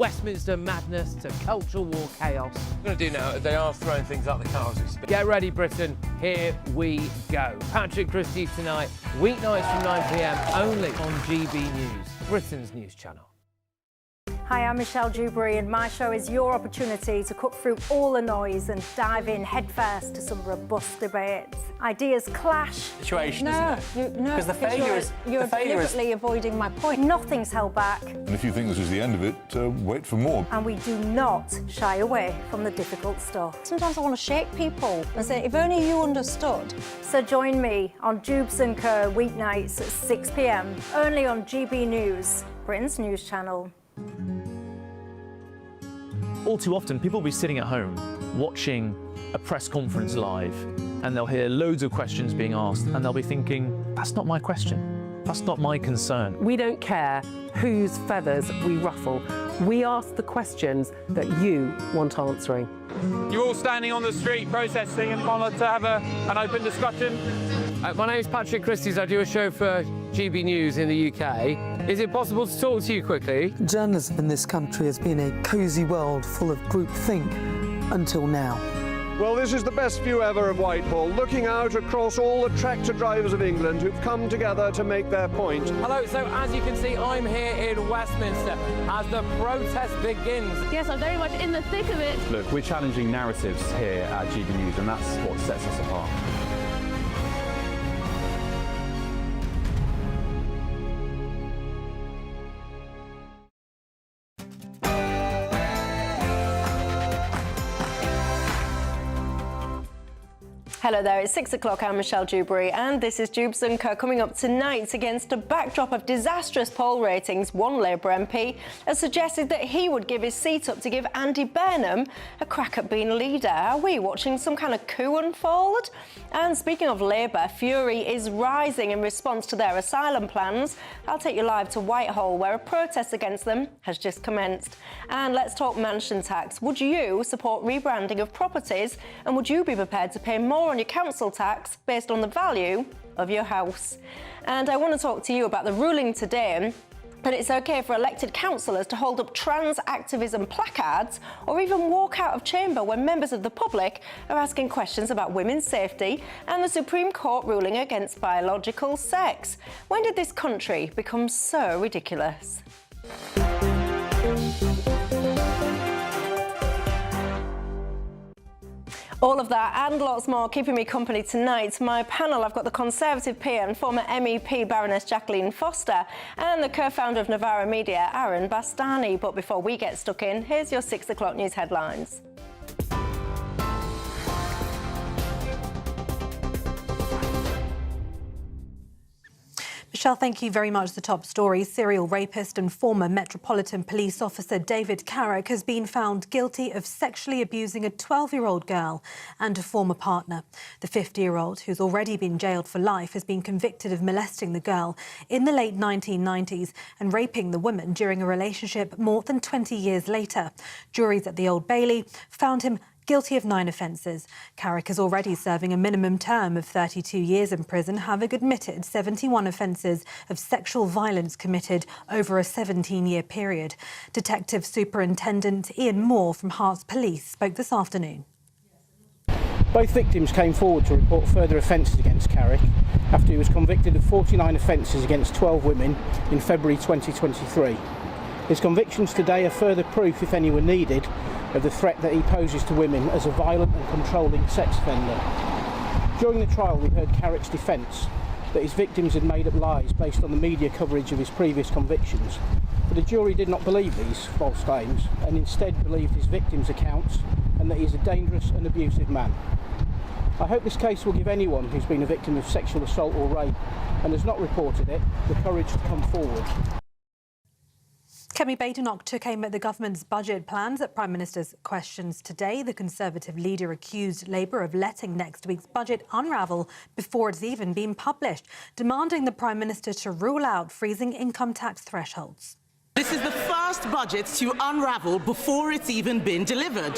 Westminster madness to cultural war chaos. What I'm going to do now, they are throwing things out the car as we speak. Get ready, Britain. Here we go. Patrick Christie tonight, weeknights from 9 p.m, only on GB News, Britain's news channel. Hi, I'm Michelle Dewberry, and my show is your opportunity to cut through all the noise and dive in headfirst to some robust debates. Ideas clash. Situation, isn't it? No, because the failure is you're deliberately avoiding my point. Nothing's held back. And if you think this is the end of it, wait for more. And we do not shy away from the difficult stuff. Sometimes I want to shake people and say, if only you understood. So join me on Dewbs & Co. weeknights at 6 p.m, only on GB News, Britain's news channel. All too often, people will be sitting at home watching a press conference live, and they'll hear loads of questions being asked, and they'll be thinking, that's not my question, that's not my concern. We don't care whose feathers we ruffle. We ask the questions that you want answering. You're all standing on the street protesting and want to have an open discussion. My name's Patrick Christie. I do a show for GB News in the UK. Is it possible to talk to you quickly? Journalism in this country has been a cosy world full of groupthink until now. Well, this is the best view ever of Whitehall, looking out across all the tractor drivers of England who've come together to make their point. Hello, so as you can see, I'm here in Westminster as the protest begins. Yes, I'm very much in the thick of it. Look, we're challenging narratives here at GB News, and that's what sets us apart. Hello there, it's 6 o'clock, I'm Michelle Dewberry, and this is Dewbs & Co. Coming up tonight, against a backdrop of disastrous poll ratings, one Labour MP has suggested that he would give his seat up to give Andy Burnham a crack at being leader. Are we watching some kind of coup unfold? And speaking of Labour, fury is rising in response to their asylum plans. I'll take you live to Whitehall, where a protest against them has just commenced. And let's talk mansion tax. Would you support rebranding of properties, and would you be prepared to pay more on your council tax based on the value of your house? And I want to talk to you about the ruling today that it's okay for elected councillors to hold up trans activism placards or even walk out of chamber when members of the public are asking questions about women's safety, and the Supreme Court ruling against biological sex. When did this country become so ridiculous? All of that and lots more keeping me company tonight. My panel, I've got the Conservative peer and former MEP Baroness Jacqueline Foster, and the co-founder of Novara Media, Aaron Bastani. But before we get stuck in, here's your 6 o'clock news headlines. Michelle, thank you very much. The top story: serial rapist and former Metropolitan Police officer David Carrick has been found guilty of sexually abusing a 12-year-old girl and a former partner. The 50-year-old, who's already been jailed for life, has been convicted of molesting the girl in the late 1990s and raping the woman during a relationship more than 20 years later. Juries at the Old Bailey found him guilty of 9 offences. Carrick is already serving a minimum term of 32 years in prison, having admitted 71 offences of sexual violence committed over a 17-year period. Detective Superintendent Ian Moore from Herts Police spoke this afternoon. Both victims came forward to report further offences against Carrick after he was convicted of 49 offences against 12 women in February 2023. His convictions today are further proof, if any were needed, of the threat that he poses to women as a violent and controlling sex offender. During the trial, we heard Carrick's defence that his victims had made up lies based on the media coverage of his previous convictions, but the jury did not believe these false claims and instead believed his victims' accounts and that he is a dangerous and abusive man. I hope this case will give anyone who's been a victim of sexual assault or rape and has not reported it the courage to come forward. Kemi Badenoch took aim at the government's budget plans at Prime Minister's questions today. The Conservative leader accused Labour of letting next week's budget unravel before it's even been published, demanding the Prime Minister to rule out freezing income tax thresholds. This is the first budget to unravel before it's even been delivered.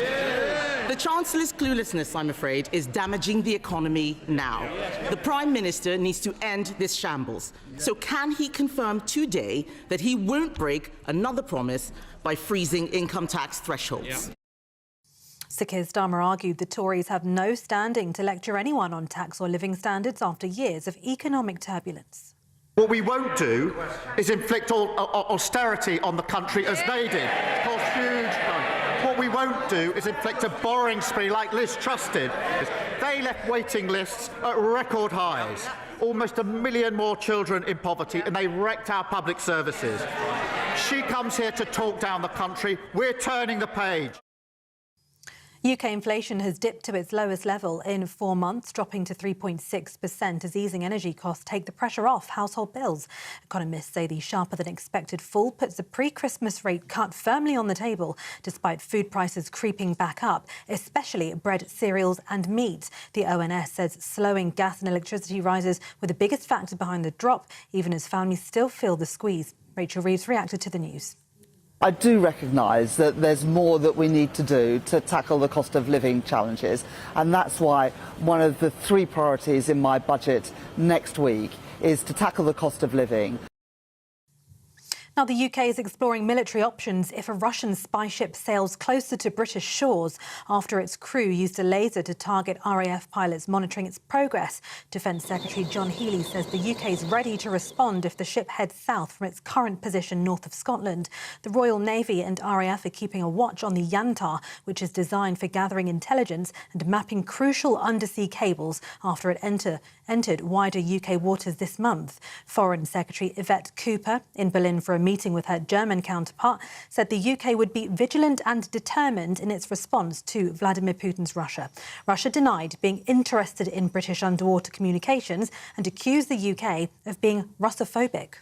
The Chancellor's cluelessness, I'm afraid, is damaging the economy now. The Prime Minister needs to end this shambles. So can he confirm today that he won't break another promise by freezing income tax thresholds? Sir Keir Starmer argued the Tories have no standing to lecture anyone on tax or living standards after years of economic turbulence. What we won't do is inflict austerity on the country as they did. Cause huge. What we won't do is inflict a borrowing spree like Liz Truss did. They left waiting lists at record highs. Almost 1 million more children in poverty, and they wrecked our public services. She comes here to talk down the country. We're turning the page. UK inflation has dipped to its lowest level in 4 months, dropping to 3.6% as easing energy costs take the pressure off household bills. Economists say the sharper-than-expected fall puts the pre-Christmas rate cut firmly on the table, despite food prices creeping back up, especially bread, cereals and meat. The ONS says slowing gas and electricity rises were the biggest factor behind the drop, even as families still feel the squeeze. Rachel Reeves reacted to the news. I do recognise that there's more that we need to do to tackle the cost of living challenges, and that's why one of the 3 priorities in my budget next week is to tackle the cost of living. Now, the UK is exploring military options if a Russian spy ship sails closer to British shores after its crew used a laser to target RAF pilots monitoring its progress. Defence Secretary John Healey says the UK is ready to respond if the ship heads south from its current position north of Scotland. The Royal Navy and RAF are keeping a watch on the Yantar, which is designed for gathering intelligence and mapping crucial undersea cables after it entered wider UK waters this month. Foreign Secretary Yvette Cooper, in Berlin for a meeting with her German counterpart, said the UK would be vigilant and determined in its response to Vladimir Putin's Russia. Russia denied being interested in British underwater communications and accused the UK of being Russophobic.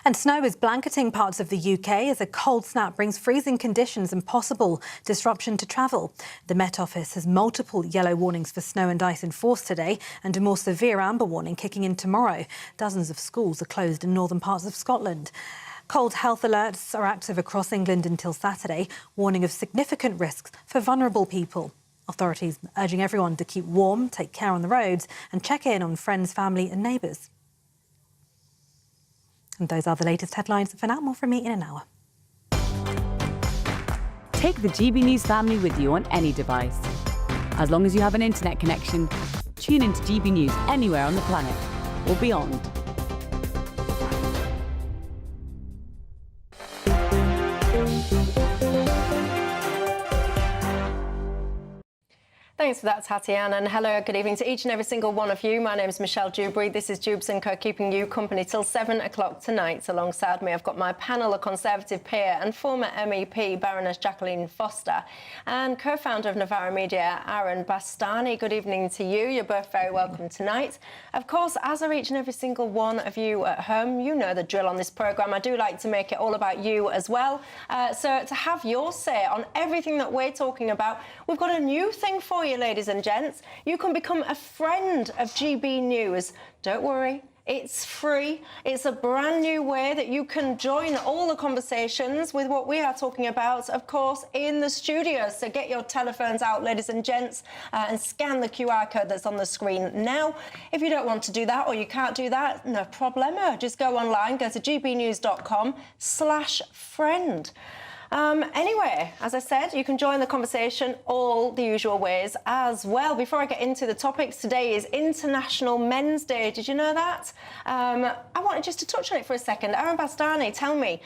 And snow is blanketing parts of the UK as a cold snap brings freezing conditions and possible disruption to travel. The Met Office has multiple yellow warnings for snow and ice in force today and a more severe amber warning kicking in tomorrow. Dozens of schools are closed in northern parts of Scotland. Cold health alerts are active across England until Saturday, warning of significant risks for vulnerable people. Authorities urging everyone to keep warm, take care on the roads and check in on friends, family and neighbours. And those are the latest headlines. For now, more from me in an hour. Take the GB News family with you on any device. As long as you have an internet connection, tune into GB News anywhere on the planet or beyond. Thanks for that, Tatiana, and hello, good evening to each and every single one of you. My name is Michelle Dewberry. This is Dewbs & Co, keeping you company till 7 o'clock tonight. Alongside me, I've got my panel of Conservative peer and former MEP, Baroness Jacqueline Foster, and co-founder of Novara Media, Aaron Bastani. Good evening to you. You're both very welcome tonight. Of course, as are each and every single one of you at home, you know the drill on this programme. I do like to make it all about you as well. So to have your say on everything that we're talking about, we've got a new thing for you, ladies and gents. You can become a friend of GB News. Don't worry, it's free. It's a brand new way that you can join all the conversations with what we are talking about, of course, in the studio. So get your telephones out, ladies and gents, and scan the QR code that's on the screen now. If you don't want to do that or you can't do that, no problemo. Just go online, go to gbnews.com/friend. Anyway, as I said, you can join the conversation all the usual ways as well. Before I get into the topics, today is International Men's Day. Did you know that? I wanted just to touch on it for a second. Aaron Bastani, tell me,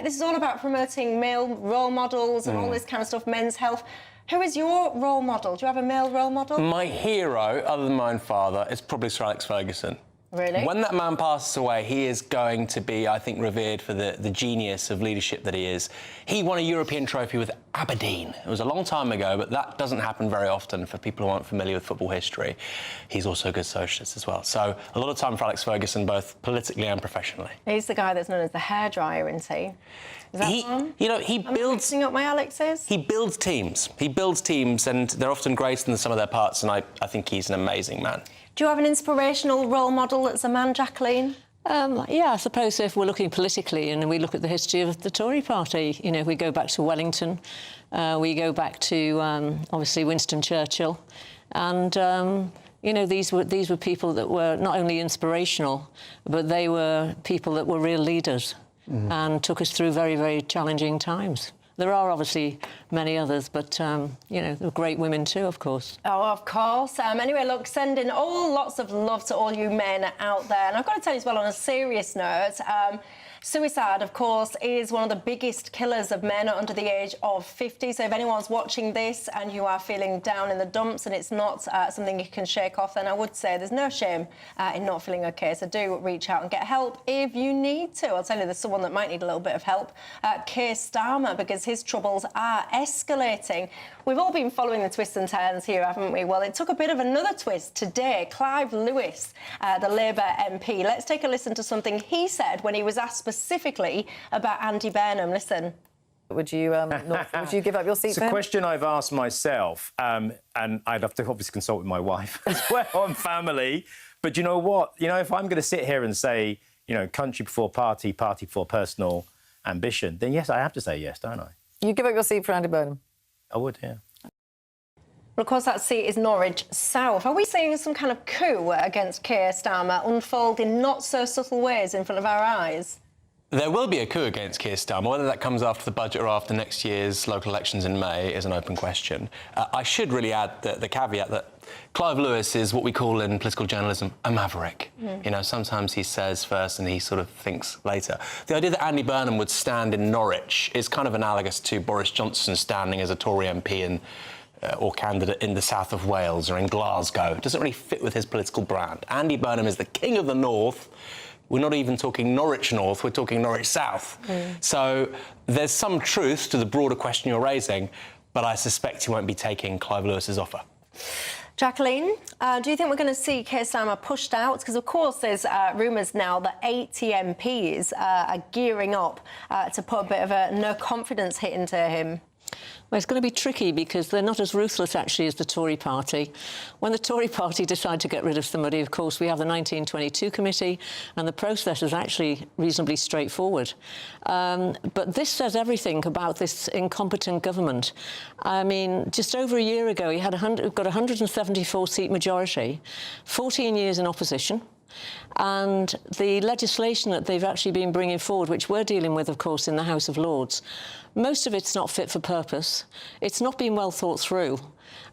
this is all about promoting male role models and all this kind of stuff, men's health. Who is your role model? Do you have a male role model? My hero, other than my own father, is probably Sir Alex Ferguson. Really? When that man passes away, he is going to be, I think, revered for the genius of leadership that he is. He won a European trophy with Aberdeen. It was a long time ago, but that doesn't happen very often for people who aren't familiar with football history. He's also a good socialist as well. So a lot of time for Alex Ferguson, both politically and professionally. He's the guy that's known as the hairdryer, isn't he? Is that one? You know, he builds... up my Alexes? He builds teams. He builds teams, and they're often greater than the sum of their parts, and I think he's an amazing man. Do you have an inspirational role model that's a man, Jacqueline? Yeah, I suppose if we're looking politically and we look at the history of the Tory party, you know, we go back to Wellington, we go back to, obviously, Winston Churchill, and, you know, these were people that were not only inspirational, but they were people that were real leaders and took us through very, very challenging times. There are obviously many others, but, you know, there were great women too, of course. Oh, of course. Anyway, look, sending lots of love to all you men out there. And I've got to tell you as well, on a serious note, suicide, of course, is one of the biggest killers of men under the age of 50. So if anyone's watching this and you are feeling down in the dumps and it's not something you can shake off, then I would say there's no shame in not feeling OK. So do reach out and get help if you need to. I'll tell you, there's someone that might need a little bit of help, Keir Starmer, because his troubles are escalating. We've all been following the twists and turns here, haven't we? Well, it took a bit of another twist today. Clive Lewis, the Labour MP. Let's take a listen to something he said when he was asked specifically about Andy Burnham. Listen. Would you give up your seat It's for a him? question I've asked myself, and I'd have to obviously consult with my wife as well and family. But you know what? You know, if I'm going to sit here and say, you know, country before party, party before personal ambition, then yes, I have to say yes, don't I? You give up your seat for Andy Burnham? I would, yeah. Of course, that seat is Norwich South. Are we seeing some kind of coup against Keir Starmer unfold in not so subtle ways in front of our eyes? There will be a coup against Keir Starmer. Whether that comes after the budget or after next year's local elections in May is an open question. I should really add the caveat that Clive Lewis is what we call in political journalism a maverick. You know, sometimes he says first and he sort of thinks later. The idea that Andy Burnham would stand in Norwich is kind of analogous to Boris Johnson standing as a Tory MP or candidate in the south of Wales or in Glasgow. It doesn't really fit with his political brand. Andy Burnham is the king of the north. We're not even talking Norwich North, we're talking Norwich South. So there's some truth to the broader question you're raising, but I suspect he won't be taking Clive Lewis's offer. Jacqueline, do you think we're going to see Keir Starmer pushed out? Because, of course, there's rumours now that 80 MPs are gearing up to put a bit of a no-confidence hit into him. Well, it's going to be tricky because they're not as ruthless, actually, as the Tory party. When the Tory party decide to get rid of somebody, of course, we have the 1922 committee, and the process is actually reasonably straightforward. But this says everything about this incompetent government. I mean, just over a year ago, he had got a 174-seat majority, 14 years in opposition. And the legislation that they've actually been bringing forward, which we're dealing with, of course, in the House of Lords, most of it's not fit for purpose. It's not been well thought through.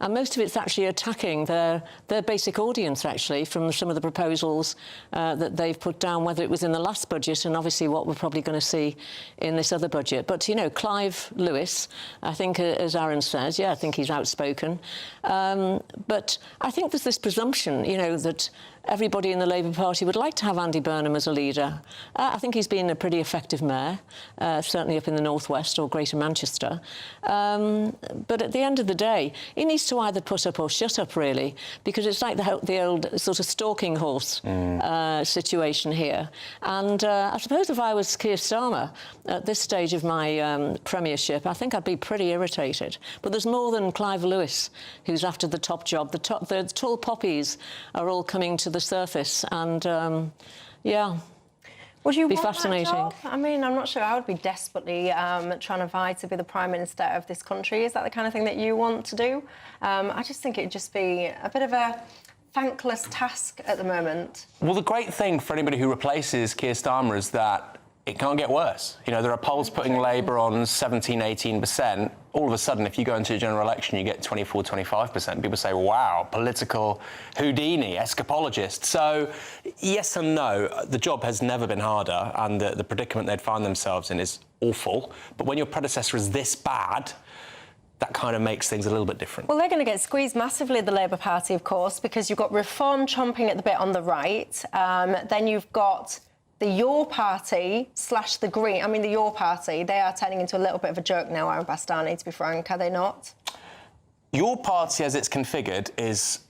And most of it's actually attacking their basic audience, actually, from some of the proposals that they've put down, whether it was in the last budget and obviously what we're probably going to see in this other budget. But, you know, Clive Lewis, I think, as Aaron says, yeah, I think he's outspoken. But I think there's this presumption, you know, that everybody in the Labour Party would like to have Andy Burnham as a leader. I think he's been a pretty effective mayor, certainly up in the North West or Greater Manchester. But at the end of the day, he needs to either put up or shut up, really, because it's like the old sort of stalking horse situation here. And I suppose if I was Keir Starmer at this stage of my premiership, I think I'd be pretty irritated. But there's more than Clive Lewis who's after the top job. The tall poppies are all coming to the surface, and yeah. Would you be want fascinating. that job? I mean, I'm not sure. I would be desperately trying to vie to be the Prime Minister of this country. Is that the kind of thing that you want to do? I just think it'd just be a bit of a thankless task at the moment. Well, the great thing for anybody who replaces Keir Starmer is that it can't get worse. You know, there are polls putting Labour on 17, 18%. All of a sudden, if you go into a general election, you get 24, 25%. People say, wow, political Houdini, escapologist. So, yes and no, the job has never been harder, and the predicament they'd find themselves in is awful. But when your predecessor is this bad, that kind of makes things a little bit different. Well, they're going to get squeezed massively, the Labour Party, of course, because you've got Reform chomping at the bit on the right. Then you've got the Your Party / the Green. I mean, the Your Party, they are turning into a little bit of a joke now, Aaron Bastani, to be frank, are they not? Your Party, as it's configured, is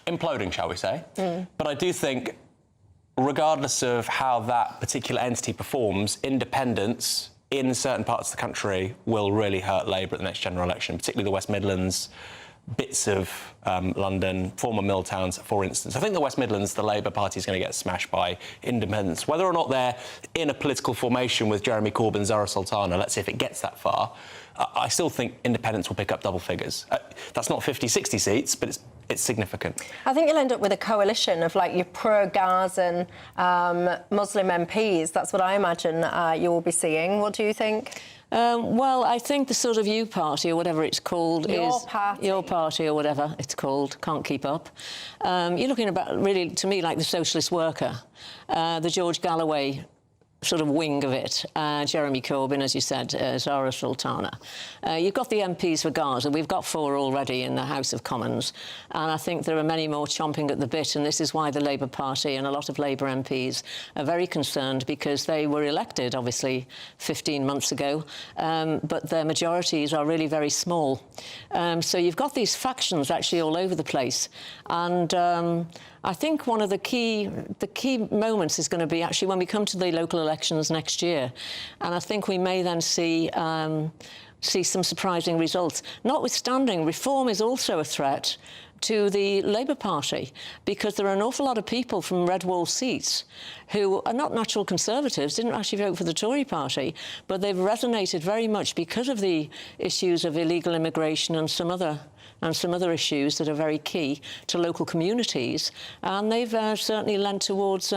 imploding, shall we say. But I do think, regardless of how that particular entity performs, independence in certain parts of the country will really hurt Labour at the next general election, particularly the West Midlands, bits of London, former mill towns, for instance. I think the West Midlands, the Labour Party is going to get smashed by independents. Whether or not they're in a political formation with Jeremy Corbyn, Zara Sultana, let's see if it gets that far, I still think independents will pick up double figures. That's not 50, 60 seats, but it's significant. I think you'll end up with a coalition of like your pro-Gazan Muslim MPs. That's what I imagine you will be seeing. What do you think? Well, I think the sort of U Party, or whatever it's called, Your Party, or whatever it's called, can't keep up. You're looking about, really, to me, like the Socialist Worker, the George Galloway sort of wing of it, Jeremy Corbyn, as you said, Zara Sultana. You've got the MPs for Gaza. We've got 4 already in the House of Commons, and I think there are many more chomping at the bit, and this is why the Labour Party and a lot of Labour MPs are very concerned, because they were elected, obviously, 15 months ago, but their majorities are really very small. So you've got these factions actually all over the place, and I think one of the key moments is going to be actually when we come to the local elections next year, and I think we may then see some surprising results. Notwithstanding, reform is also a threat to the Labour Party, because there are an awful lot of people from red wall seats who are not natural Conservatives, didn't actually vote for the Tory Party, but they've resonated very much because of the issues of illegal immigration and some other issues that are very key to local communities, and they've certainly lent towards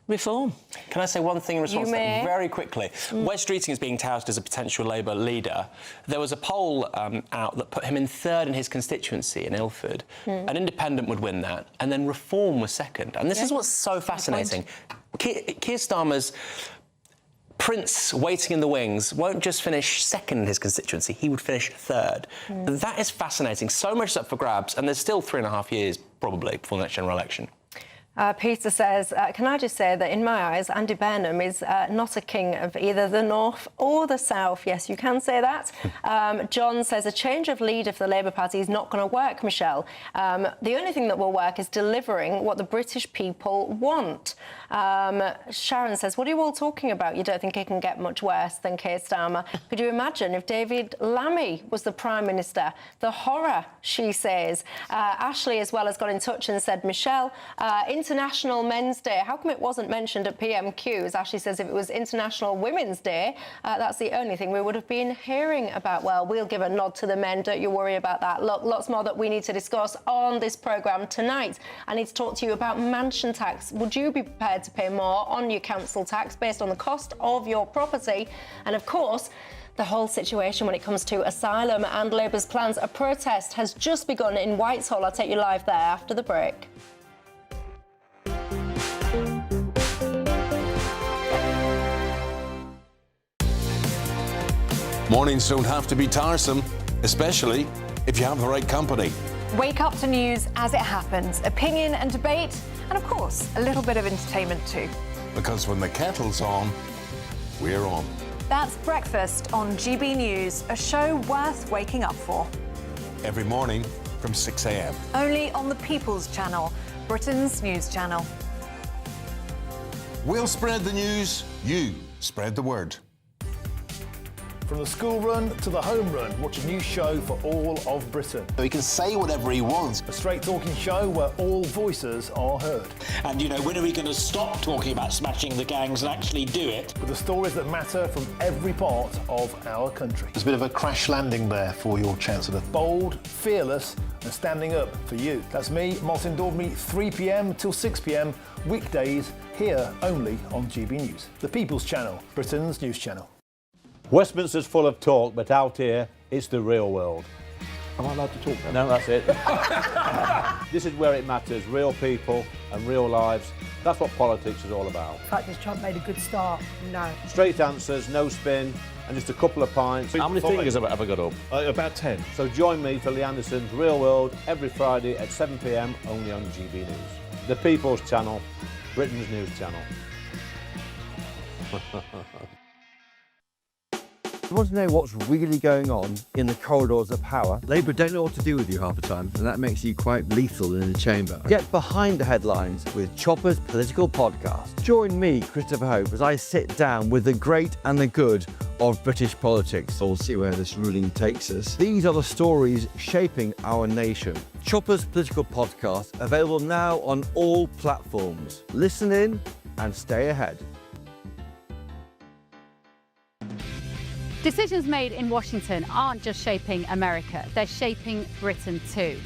reform. Can I say one thing in response to that very quickly? Wes Streeting is being touted as a potential Labour leader. There was a poll out that put him in 3rd in his constituency in Ilford. An independent would win that, and then Reform was 2nd. And this is what's so fascinating. Keir Starmer's Prince waiting in the wings won't just finish 2nd in his constituency, he would finish 3rd. That is fascinating. So much is up for grabs, and there's still 3.5 years, probably, before the next general election. Peter says, can I just say that in my eyes, Andy Burnham is not a king of either the North or the South. Yes, you can say that. John says a change of leader for the Labour Party is not going to work, Michelle. The only thing that will work is delivering what the British people want. Sharon says, what are you all talking about? You don't think it can get much worse than Keir Starmer? Could you imagine if David Lammy was the Prime Minister? The horror, she says. Ashley as well has got in touch and said, Michelle, International Men's Day, how come it wasn't mentioned at PMQ? As Ashley says, if it was International Women's Day, that's the only thing we would have been hearing about. Well, we'll give a nod to the men, don't you worry about that. Look, lots more that we need to discuss on this programme tonight. I need to talk to you about mansion tax. Would you be prepared to pay more on your council tax based on the cost of your property? And of course, the whole situation when it comes to Asylum and Labour's plans. A protest has just begun in Whitehall. I'll take you live there after the break. Mornings don't have to be tiresome, especially if you have the right company. Wake up to news as it happens, opinion and debate, and of course, a little bit of entertainment too. Because when the kettle's on, we're on. That's Breakfast on GB News, a show worth waking up for. Every morning from 6 a.m. Only on the People's Channel, Britain's news channel. We'll spread the news, you spread the word. From the school run to the home run, watch a new show for all of Britain. So he can say whatever he wants. A straight-talking show where all voices are heard. And, you know, when are we going to stop talking about smashing the gangs and actually do it? With the stories that matter from every part of our country. There's a bit of a crash landing there for your Chancellor. Bold, fearless and standing up for you. That's me, Martin Dewbs, 3 p.m. till 6 p.m, weekdays, here only on GB News. The People's Channel, Britain's news channel. Westminster's full of talk, but out here, it's the real world. Am I allowed to talk now? No, that's it. This is where it matters, real people and real lives. That's what politics is all about. The fact is Trump made a good start, no. Straight answers, no spin, and just a couple of pints. How many fingers have I got up? About 10. So join me for Lee Anderson's Real World every Friday at 7 p.m, only on GB News. The People's Channel, Britain's news channel. You want to know what's really going on in the corridors of power? Labour don't know what to do with you half the time, and that makes you quite lethal in the chamber. Get behind the headlines with Chopper's Political Podcast. Join me, Christopher Hope, as I sit down with the great and the good of British politics. We'll see where this ruling takes us. These are the stories shaping our nation. Chopper's Political Podcast, available now on all platforms. Listen in and stay ahead. Decisions made in Washington aren't just shaping America, they're shaping Britain too.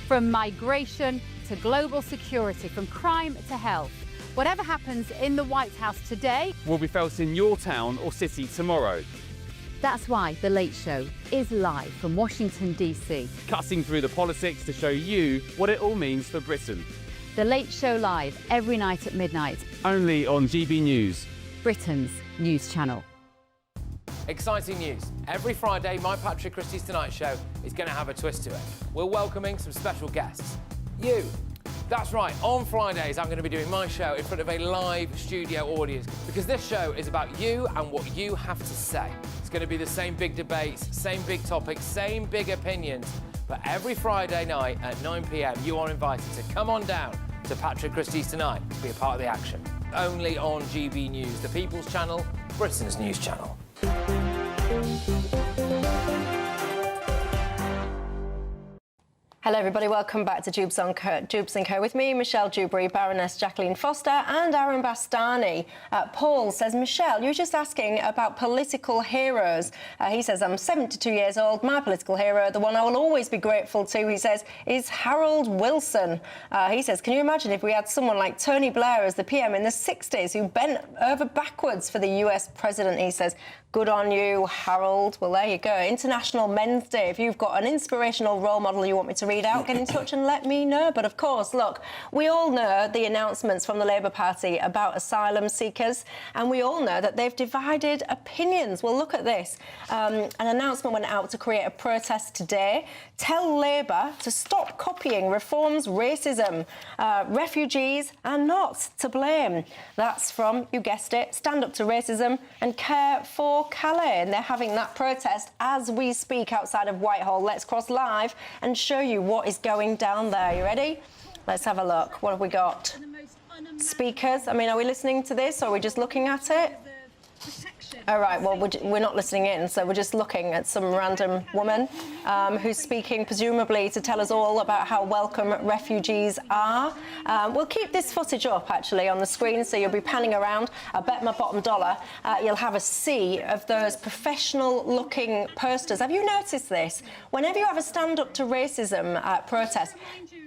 From migration to global security, from crime to health. Whatever happens in the White House today will be felt in your town or city tomorrow. That's why The Late Show is live from Washington, D.C. Cutting through the politics to show you what it all means for Britain. The Late Show live every night at midnight. Only on GB News, Britain's news channel. Exciting news. Every Friday, my Patrick Christie's Tonight Show is going to have a twist to it. We're welcoming some special guests. You. That's right, on Fridays I'm going to be doing my show in front of a live studio audience because this show is about you and what you have to say. It's going to be the same big debates, same big topics, same big opinions, but every Friday night at 9 p.m. you are invited to come on down to Patrick Christie's Tonight to be a part of the action. Only on GB News, the People's Channel, Britain's news channel. Hello everybody, welcome back to Dewbs & Co with me, Michelle Dewberry, Baroness Jacqueline Foster and Aaron Bastani. Paul says, Michelle, you're just asking about political heroes. He says, I'm 72 years old. My political hero, the one I will always be grateful to, he says, is Harold Wilson. He says, can you imagine if we had someone like Tony Blair as the PM in the 60s who bent over backwards for the US president? He says, good on you, Harold. Well, there you go. International Men's Day. If you've got an inspirational role model you want me to read out, get in touch and let me know. But of course, look, we all know the announcements from the Labour Party about asylum seekers, and we all know that they've divided opinions. Well, look at this. An announcement went out to create a protest today. Tell Labour to stop copying Reform's racism. Refugees are not to blame. That's from, you guessed it, Stand Up to Racism and Care for Calais, and they're having that protest as we speak outside of Whitehall. Let's cross live and show you what is going down there. You ready? Let's have a look. What have we got? Speakers. I mean, are we listening to this or are we just looking at it? All right, well, we're not listening in, so we're just looking at some random woman who's speaking, presumably to tell us all about how welcome refugees are. We'll keep this footage up, actually, on the screen, so you'll be panning around. I bet my bottom dollar you'll have a sea of those professional-looking posters. Have you noticed this? Whenever you have a Stand Up to Racism protest,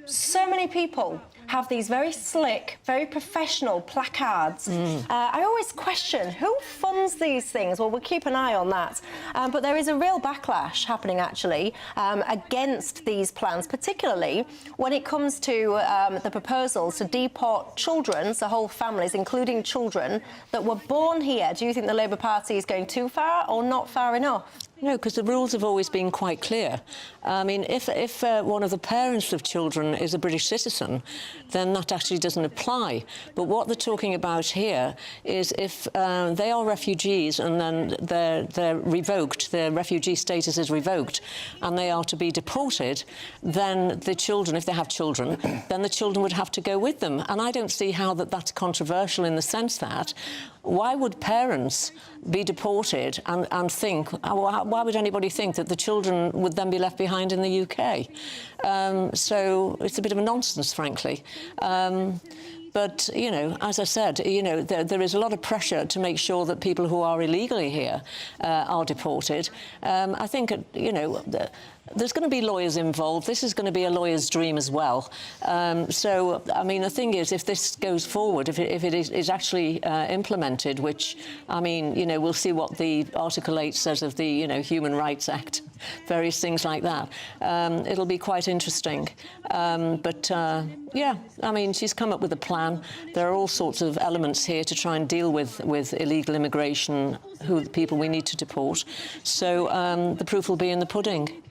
so many people have these very slick, very professional placards. I always question, who funds these things? Well, we'll keep an eye on that. But there is a real backlash happening, actually, against these plans, particularly when it comes to the proposals to deport children, so whole families, including children, that were born here. Do you think the Labour Party is going too far or not far enough? No, because the rules have always been quite clear. I mean, if one of the parents of children is a British citizen, then that actually doesn't apply. But what they're talking about here is if they are refugees and then they're revoked, their refugee status is revoked, and they are to be deported, then the children, if they have children, then the children would have to go with them. And I don't see how that's controversial in the sense that why would parents be deported and think, why would anybody think that the children would then be left behind in the UK? So it's a bit of a nonsense, frankly. But, you know, as I said, you know, there is a lot of pressure to make sure that people who are illegally here are deported. I think, you know, there's going to be lawyers involved. This is going to be a lawyer's dream as well. So, I mean, the thing is, if this goes forward, if it is actually implemented, which, I mean, you know, we'll see what the Article 8 says of the, you know, Human Rights Act, various things like that. It'll be quite interesting. Yeah, I mean, she's come up with a plan. There are all sorts of elements here to try and deal with illegal immigration, who the people we need to deport. So the proof will be in the pudding.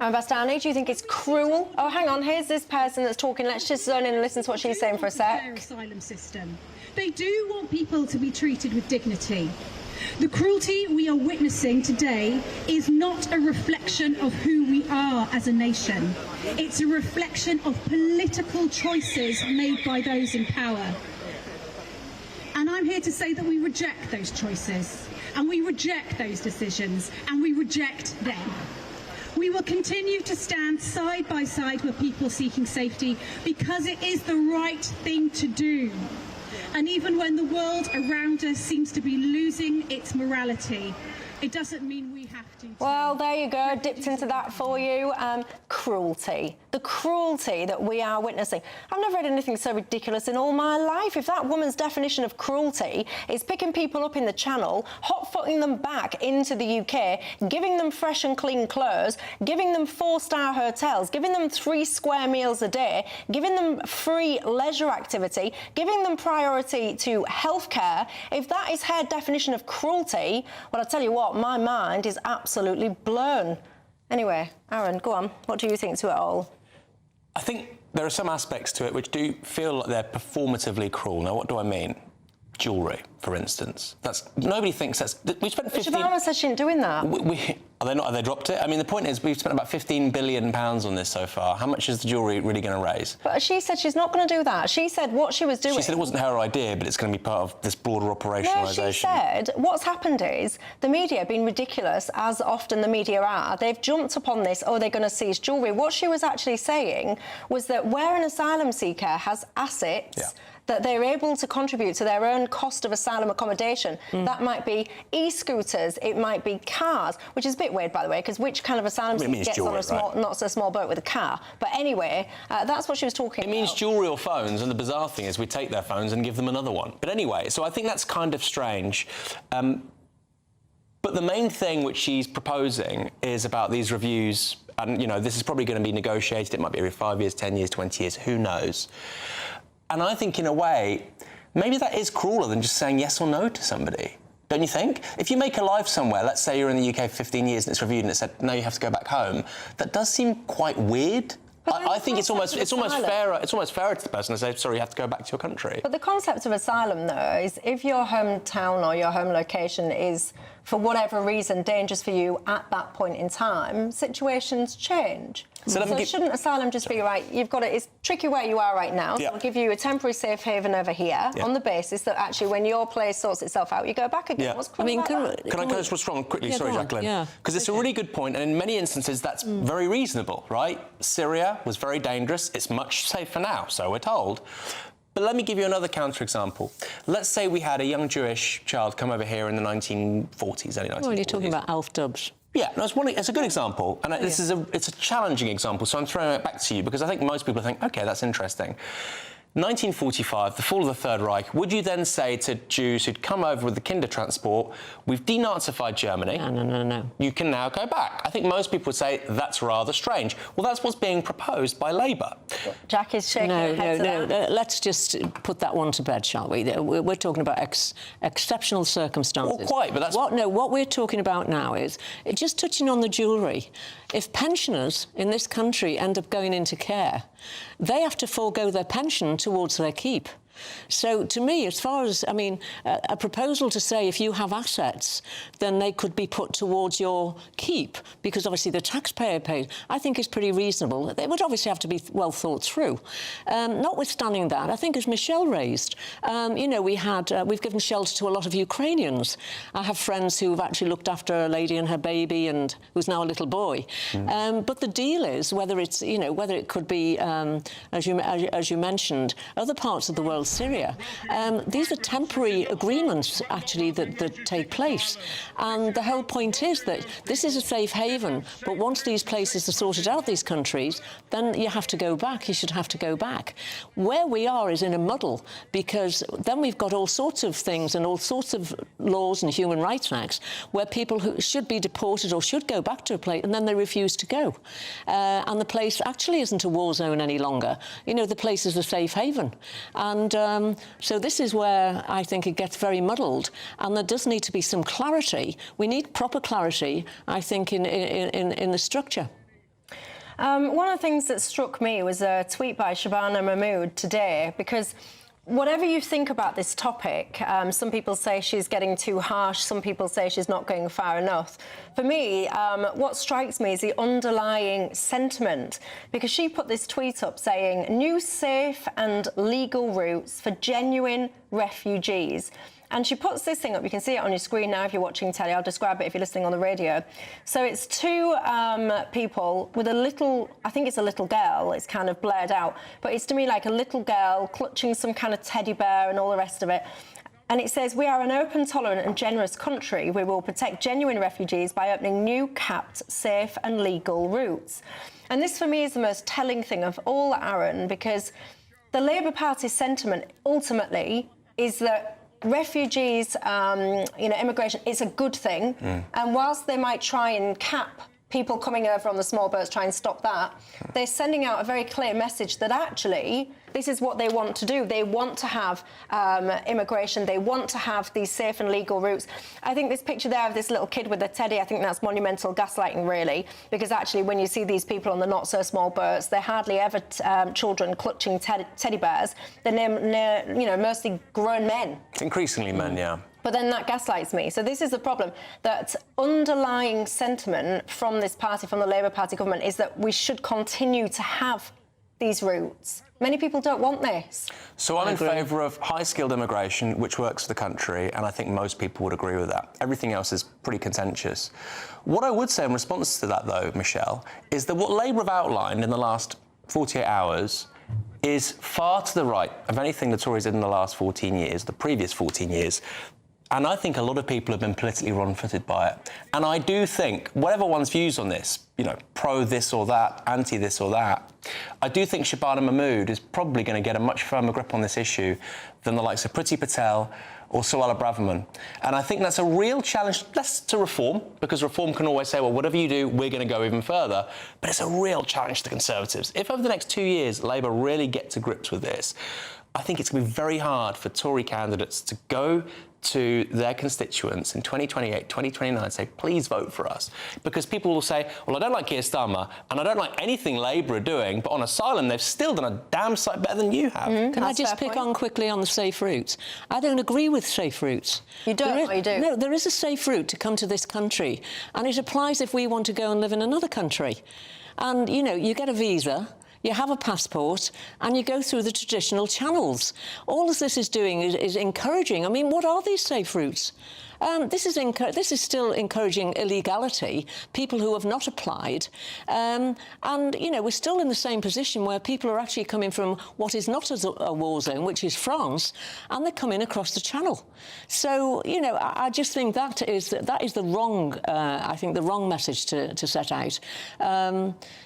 Bastani, do you think it's cruel? Oh, hang on, here's this person that's talking. Let's just zone in and listen to what she's saying for a sec. Fair asylum system. They do want people to be treated with dignity. The cruelty we are witnessing today is not a reflection of who we are as a nation. It's a reflection of political choices made by those in power. And I'm here to say that we reject those choices. and we reject those decisions, and we reject them. We will continue to stand side by side with people seeking safety because it is the right thing to do. And even when the world around us seems to be losing its morality, it doesn't mean we have to. Well, there you go, dipped into that for you. Cruelty. The cruelty that we are witnessing. I've never read anything so ridiculous in all my life. If that woman's definition of cruelty is picking people up in the Channel, hot-footing them back into the UK, giving them fresh and clean clothes, giving them 4-star hotels, giving them 3 square meals a day, giving them free leisure activity, giving them priority to healthcare, if that is her definition of cruelty, well, I'll tell you what, my mind is absolutely blown. Anyway, Aaron, go on. What do you think to it all? I think there are some aspects to it which do feel like they're performatively cruel. Now, what do I mean? Jewellery, for instance. Nobody thinks that's... We spent 15... Shabana says she ain't doing that. Are they not? Have they dropped it? I mean, the point is we've spent about £15 billion on this so far. How much is the jewellery really going to raise? But she said she's not going to do that. She said what she was doing... She said it wasn't her idea, but it's going to be part of this broader operationalisation. No, she said what's happened is the media have been ridiculous, as often the media are. They've jumped upon this, oh, they're going to seize jewellery. What she was actually saying was that where an asylum seeker has assets... Yeah. that they're able to contribute to their own cost of asylum accommodation. That might be e-scooters, it might be cars, which is a bit weird, by the way, because which kind of asylum seeker gets on a small, not so small boat with a car? But anyway, that's what she was talking about. It means jewellery or phones, and the bizarre thing is we take their phones and give them another one. But anyway, so I think that's kind of strange. But the main thing which she's proposing is about these reviews, and, you know, this is probably going to be negotiated. It might be every 5 years, 10 years, 20 years, who knows? And I think, in a way, maybe that is crueler than just saying yes or no to somebody. Don't you think? If you make a life somewhere, let's say you're in the UK for 15 years and it's reviewed and it said, no, you have to go back home, that does seem quite weird. I think it's almost fairer to the person to say, sorry, you have to go back to your country. But the concept of asylum, though, is if your hometown or your home location is, for whatever reason, dangerous for you at that point in time, situations change. So shouldn't asylum just be, right, you've got it, it's tricky where you are right now, so we'll give you a temporary safe haven over here on the basis that actually when your place sorts itself out, you go back again. What's cruel about that? Can I go strong quickly? Sorry, Jacqueline. Because it's a really good point, and in many instances that's very reasonable, right? Syria was very dangerous. It's much safer now, so we're told. But let me give you another counterexample. Let's say we had a young Jewish child come over here in the 1940s, early 1940s. Well, you're talking about Alf Dewbs. Yeah, no, it's a good example, and it's a challenging example, so I'm throwing it back to you, because I think most people think, OK, that's interesting. 1945, the fall of the Third Reich, would you then say to Jews who'd come over with the Kindertransport, we've denazified Germany? No. You can now go back. I think most people would say that's rather strange. Well, that's what's being proposed by Labour. Jack is shaking her head to that. Let's just put that one to bed, shall we? We're talking about exceptional circumstances. Well, quite, but that's... What we're talking about now is, just touching on the jewellery, if pensioners in this country end up going into care, they have to forego their pension towards their keep. So, to me, as far as, I mean, a proposal to say if you have assets, then they could be put towards your keep, because obviously the taxpayer pays, I think is pretty reasonable. They would obviously have to be well thought through. Notwithstanding that, I think, as Michelle raised, you know, we've given shelter to a lot of Ukrainians. I have friends who've actually looked after a lady and her baby, and who's now a little boy. But the deal is whether it's, you know, whether it could be, as you mentioned, other parts of the world, Syria. These are temporary agreements, actually, that take place. And the whole point is that this is a safe haven, but once these places are sorted out, these countries, then you have to go back. You should have to go back. Where we are is in a muddle, because then we've got all sorts of things and all sorts of laws and human rights acts where people who should be deported or should go back to a place, and then they refuse to go. And the place actually isn't a war zone any longer. You know, the place is a safe haven. And so this is where I think it gets very muddled, and there does need to be some clarity. We need proper clarity, I think, in the structure. One of the things that struck me was a tweet by Shabana Mahmood today, because whatever you think about this topic, some people say she's getting too harsh, some people say she's not going far enough. For me, what strikes me is the underlying sentiment, because she put this tweet up saying, new safe and legal routes for genuine refugees. And she puts this thing up. You can see it on your screen now if you're watching telly. I'll describe it if you're listening on the radio. So it's two people with a little, I think it's a little girl. It's kind of blurred out. But it's to me like a little girl clutching some kind of teddy bear and all the rest of it. And it says, we are an open, tolerant and generous country. We will protect genuine refugees by opening new, capped, safe and legal routes. And this, for me, is the most telling thing of all, Aaron, because the Labour Party's sentiment, ultimately, is that refugees, immigration is a good thing. And whilst they might try and cap people coming over on the small boats, try and stop that, they're sending out a very clear message that actually this is what they want to do. They want to have immigration. They want to have these safe and legal routes. I think this picture there of this little kid with a teddy, I think that's monumental gaslighting, really, because actually when you see these people on the not-so-small boats, they're hardly ever children clutching teddy bears. They're mostly grown men. Increasingly men, yeah. But then that gaslights me. So this is the problem, that underlying sentiment from this party, from the Labour Party government, is that we should continue to have these routes. Many people don't want this. So I'm in favour of high-skilled immigration, which works for the country, and I think most people would agree with that. Everything else is pretty contentious. What I would say in response to that, though, Michelle, is that what Labour have outlined in the last 48 hours is far to the right of anything the Tories did in the last 14 years, the previous 14 years. And I think a lot of people have been politically wrong-footed by it. And I do think, whatever one's views on this, pro this or that, anti this or that, I do think Shabana Mahmood is probably going to get a much firmer grip on this issue than the likes of Priti Patel or Suella Braverman. And I think that's a real challenge, less to reform, because reform can always say, well, whatever you do, we're going to go even further. But it's a real challenge to Conservatives. If over the next 2 years, Labour really get to grips with this, I think it's going to be very hard for Tory candidates to go to their constituents in 2028, 2029 and say, please vote for us. Because people will say, well, I don't like Keir Starmer and I don't like anything Labour are doing, but on Asylum, they've still done a damn sight better than you have. Can I just pick on quickly on the safe routes? I don't agree with safe routes. You don't, or you do? No, there is a safe route to come to this country, and it applies if we want to go and live in another country. And, you get a visa, you have a passport, and you go through the traditional channels. All this is doing is encouraging. I mean, what are these safe routes? This is still encouraging illegality, people who have not applied. And, we're still in the same position where people are actually coming from what is not a war zone, which is France, and they're coming across the channel. So, I just think that is the wrong, the wrong message to set out.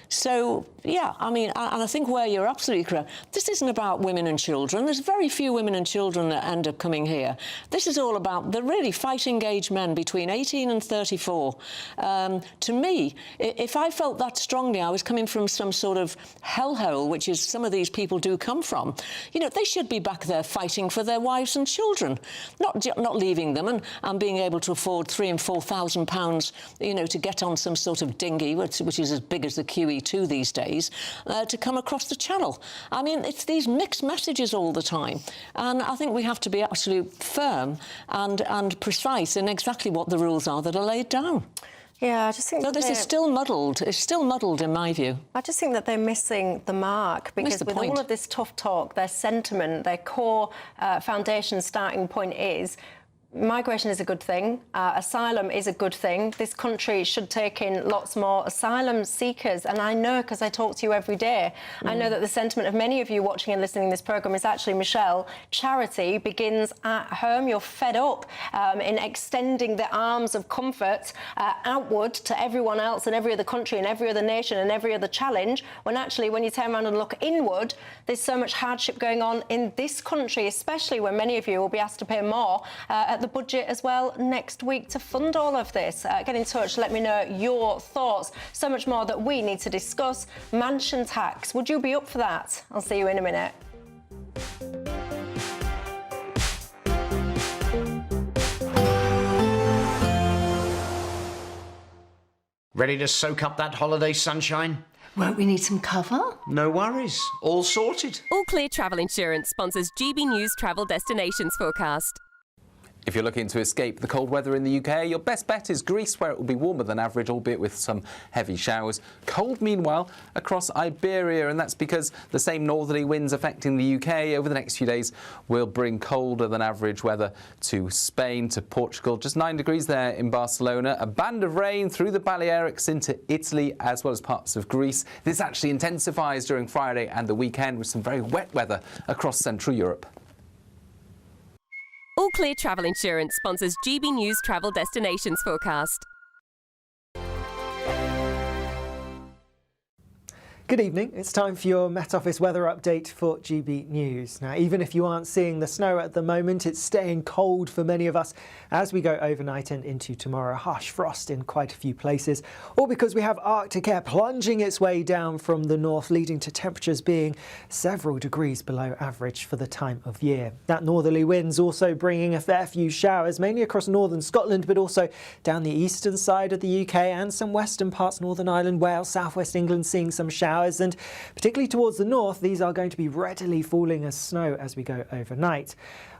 So, yeah, I mean, and I think where you're absolutely correct, this isn't about women and children. There's very few women and children that end up coming here. This is all about the really fighting-age men between 18 and 34. To me, if I felt that strongly, I was coming from some sort of hellhole, which is some of these people do come from. They should be back there fighting for their wives and children, not leaving them and being able to afford £3,000 and £4,000, to get on some sort of dinghy, which is as big as the QE2 these days, to come across the channel. I mean, it's these mixed messages all the time. And I think we have to be absolutely firm and precise in exactly what the rules are that are laid down. Yeah, I just think this is still muddled. It's still muddled, in my view. I just think that they're missing the mark, because with all of this tough talk, their sentiment, their core foundation starting point is migration is a good thing. Asylum is a good thing. This country should take in lots more asylum seekers. And I know, because I talk to you every day, I know that the sentiment of many of you watching and listening to this programme is actually, Michelle, charity begins at home. You're fed up in extending the arms of comfort outward to everyone else and every other country and every other nation and every other challenge, when actually, when you turn around and look inward, there's so much hardship going on in this country, especially when many of you will be asked to pay more at the budget as well next week to fund all of this. Get in touch, let me know your thoughts. So much more that we need to discuss. Mansion tax, would you be up for that? I'll see you in a minute. Ready to soak up that holiday sunshine? Won't we need some cover? No worries, all sorted. All Clear Travel Insurance sponsors GB News Travel Destinations Forecast. If you're looking to escape the cold weather in the UK, your best bet is Greece, where it will be warmer than average, albeit with some heavy showers. Cold, meanwhile, across Iberia, and that's because the same northerly winds affecting the UK over the next few days will bring colder than average weather to Spain, to Portugal. Just 9 degrees there in Barcelona. A band of rain through the Balearics into Italy, as well as parts of Greece. This actually intensifies during Friday and the weekend with some very wet weather across Central Europe. All Clear Travel Insurance sponsors GB News Travel Destinations Forecast. Good evening. It's time for your Met Office weather update for GB News. Now, even if you aren't seeing the snow at the moment, it's staying cold for many of us as we go overnight and into tomorrow. Harsh frost in quite a few places, all because we have Arctic air plunging its way down from the north, leading to temperatures being several degrees below average for the time of year. That northerly wind's also bringing a fair few showers, mainly across northern Scotland, but also down the eastern side of the UK and some western parts, Northern Ireland, Wales, southwest England, seeing some showers. And particularly towards the north, these are going to be readily falling as snow as we go overnight.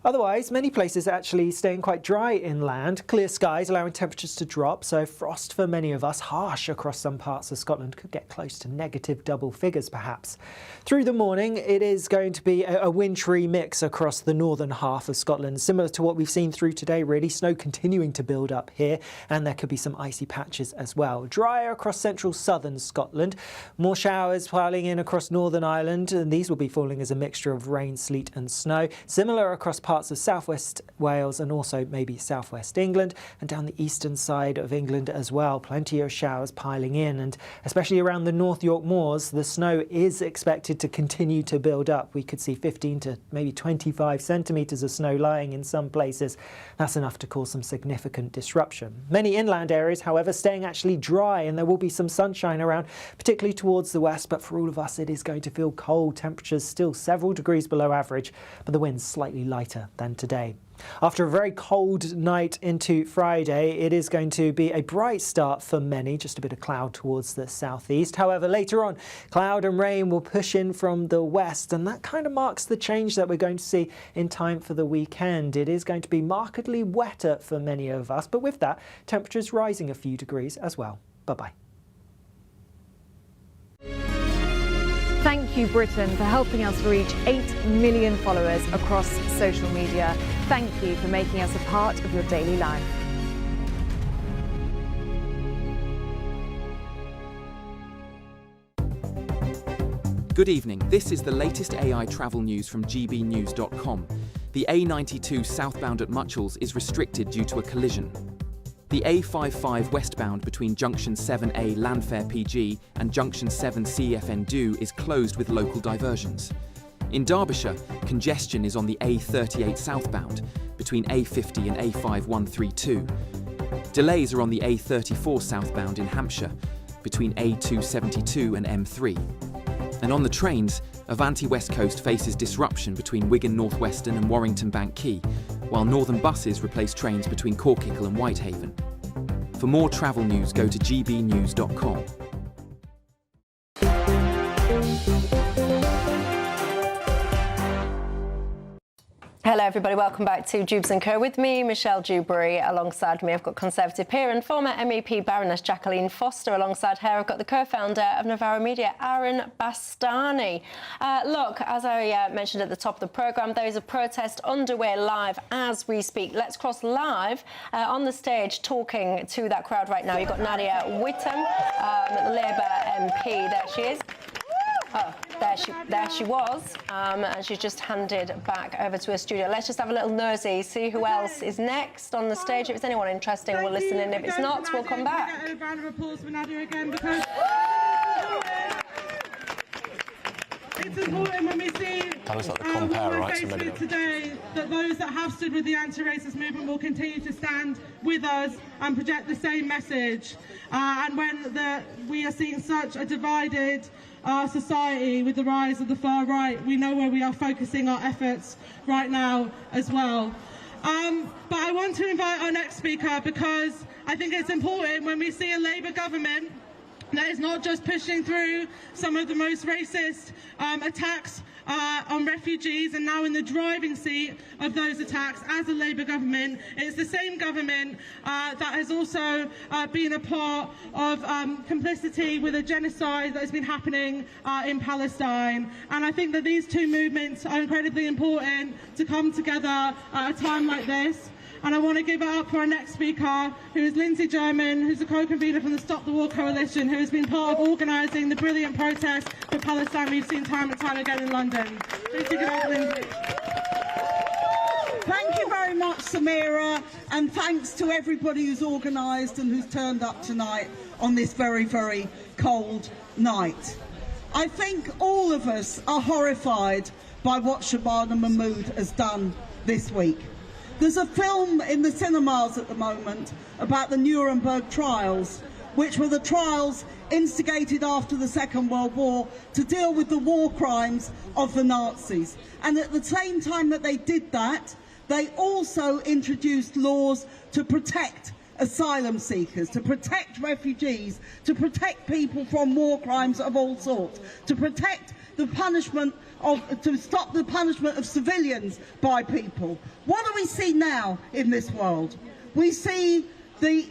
Otherwise, many places are actually staying quite dry inland. Clear skies allowing temperatures to drop, so frost for many of us, harsh across some parts of Scotland, could get close to negative double figures perhaps. Through the morning, it is going to be a wintry mix across the northern half of Scotland, similar to what we've seen through today really. Snow continuing to build up here, and there could be some icy patches as well. Drier across central southern Scotland. More showers piling in across Northern Ireland, and these will be falling as a mixture of rain, sleet and snow. Similar across parts of southwest Wales and also maybe southwest England, and down the eastern side of England as well. Plenty of showers piling in, and especially around the North York Moors, the snow is expected to continue to build up. We could see 15 to maybe 25 centimetres of snow lying in some places. That's enough to cause some significant disruption. Many inland areas, however, staying actually dry, and there will be some sunshine around, particularly towards the west, but for all of us it is going to feel cold. Temperatures still several degrees below average, but the wind's slightly lighter than today. After a very cold night into Friday, it is going to be a bright start for many, just a bit of cloud towards the southeast. However, later on, cloud and rain will push in from the west, and that kind of marks the change that we're going to see in time for the weekend. It is going to be markedly wetter for many of us, but with that, temperatures rising a few degrees as well. Bye-bye. Thank you, Britain, for helping us reach 8 million followers across social media. Thank you for making us a part of your daily life. Good evening. This is the latest AI travel news from GBnews.com. The A92 southbound at Muchalls is restricted due to a collision. The A55 westbound between Junction 7A Landfair PG and Junction 7 CFN Dew is closed with local diversions. In Derbyshire, congestion is on the A38 southbound between A50 and A5132. Delays are on the A34 southbound in Hampshire between A272 and M3. And on the trains, Avanti West Coast faces disruption between Wigan North Western and Warrington Bank Quay, while Northern buses replace trains between Corkickle and Whitehaven. For more travel news, go to gbnews.com. Hello everybody, welcome back to Dewbs & Co. With me, Michelle Dewberry. Alongside me I've got Conservative peer and former MEP Baroness Jacqueline Foster. Alongside her I've got the co-founder of Novara Media, Aaron Bastani. Look, as I mentioned at the top of the programme, there is a protest underway live as we speak. Let's cross live on the stage talking to that crowd right now. You've got Nadia Whittam, Labour MP. There she is. Oh, there she was, and she's just handed back over to her studio. Let's just have a little nosy, see who else is next on the stage. If it's anyone interesting, we'll listen in. If it's not, we'll come back. A round of applause for Nadia again, because it's important when we see That looks like the compare, right? today that those that have stood with the anti-racist movement will continue to stand with us and project the same message. And when we are seeing such a divided society with the rise of the far right, we know where we are focusing our efforts right now as well. But I want to invite our next speaker, because I think it's important when we see a Labour government that is not just pushing through some of the most racist attacks on refugees and now in the driving seat of those attacks as a Labour government. It's the same government that has also been a part of complicity with a genocide that has been happening in Palestine. And I think that these two movements are incredibly important to come together at a time like this. And I want to give it up for our next speaker, who is Lindsay German, who's a co-convener from the Stop the War Coalition, who has been part of organising the brilliant protests for Palestine we've seen time and time again in London. Please give it up, Lindsay. Thank you very much, Samira, and thanks to everybody who's organised and who's turned up tonight on this very, very cold night. I think all of us are horrified by what Shabana Mahmood has done this week. There's a film in the cinemas at the moment about the Nuremberg trials, which were the trials instigated after the Second World War to deal with the war crimes of the Nazis. And at the same time that they did that, they also introduced laws to protect asylum seekers, to protect refugees, to protect people from war crimes of all sorts, to protect the punishment to stop the punishment of civilians by people. What do we see now in this world? We see the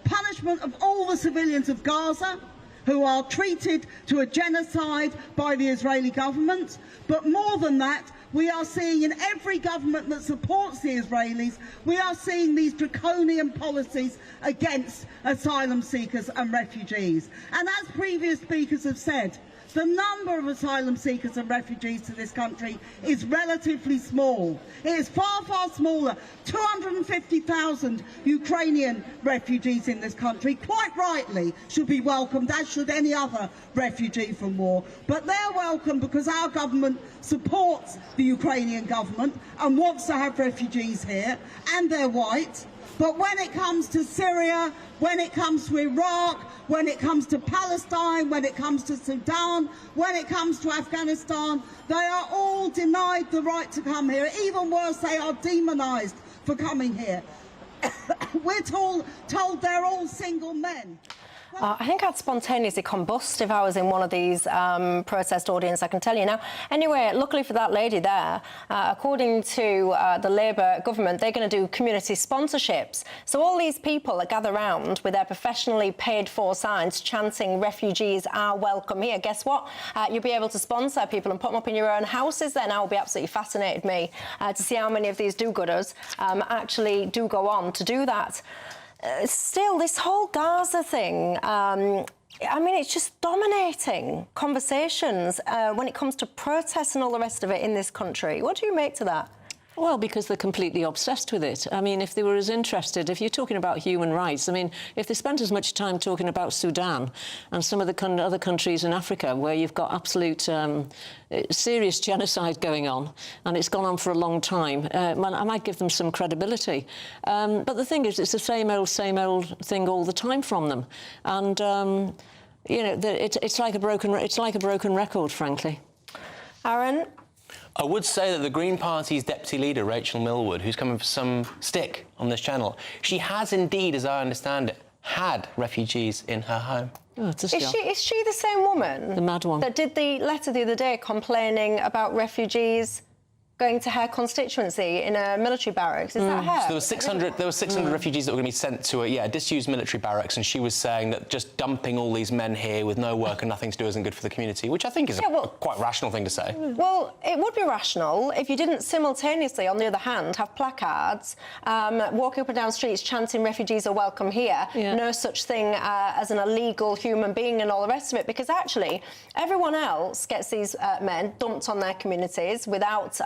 punishment of all the civilians of Gaza, who are treated to a genocide by the Israeli government. But more than that, we are seeing in every government that supports the Israelis, we are seeing these draconian policies against asylum seekers and refugees. And as previous speakers have said, the number of asylum seekers and refugees to this country is relatively small. It is far, far smaller. 250,000 Ukrainian refugees in this country, quite rightly, should be welcomed, as should any other refugee from war. But they're welcome because our government supports the Ukrainian government and wants to have refugees here, and they're white. But when it comes to Syria, when it comes to Iraq, when it comes to Palestine, when it comes to Sudan, when it comes to Afghanistan, they are all denied the right to come here. Even worse, they are demonised for coming here. We're told they're all single men. I think I'd spontaneously combust if I was in one of these protest audience, I can tell you now. Anyway, luckily for that lady there, according to the Labour government, they're going to do community sponsorships. So all these people that gather round with their professionally paid-for signs chanting refugees are welcome here, guess what? You'll be able to sponsor people and put them up in your own houses then. That will be absolutely fascinated me to see how many of these do-gooders actually do go on to do that. Still, this whole Gaza thing, I mean, it's just dominating conversations when it comes to protests and all the rest of it in this country. What do you make to that? Well, because they're completely obsessed with it. I mean, if they were as interested, if you're talking about human rights, I mean, if they spent as much time talking about Sudan and some of the other countries in Africa where you've got absolute serious genocide going on, and it's gone on for a long time, I might give them some credibility. But the thing is, it's the same old thing all the time from them. And, you know, it's like a broken record, frankly. Aaron? I would say that the Green Party's deputy leader, Rachel Millward, who's coming for some stick on this channel, she has indeed, as I understand it, had refugees in her home. Oh, it's a is she the same woman? The mad one. That did the letter the other day complaining about refugees going to her constituency in a military barracks. Is that her? So there were 600 refugees that were going to be sent to a disused military barracks, and she was saying that just dumping all these men here with no work and nothing to do isn't good for the community, which I think is a quite rational thing to say. Well, it would be rational if you didn't simultaneously, on the other hand, have placards walking up and down streets chanting refugees are welcome here, no such thing as an illegal human being and all the rest of it, because actually everyone else gets these men dumped on their communities without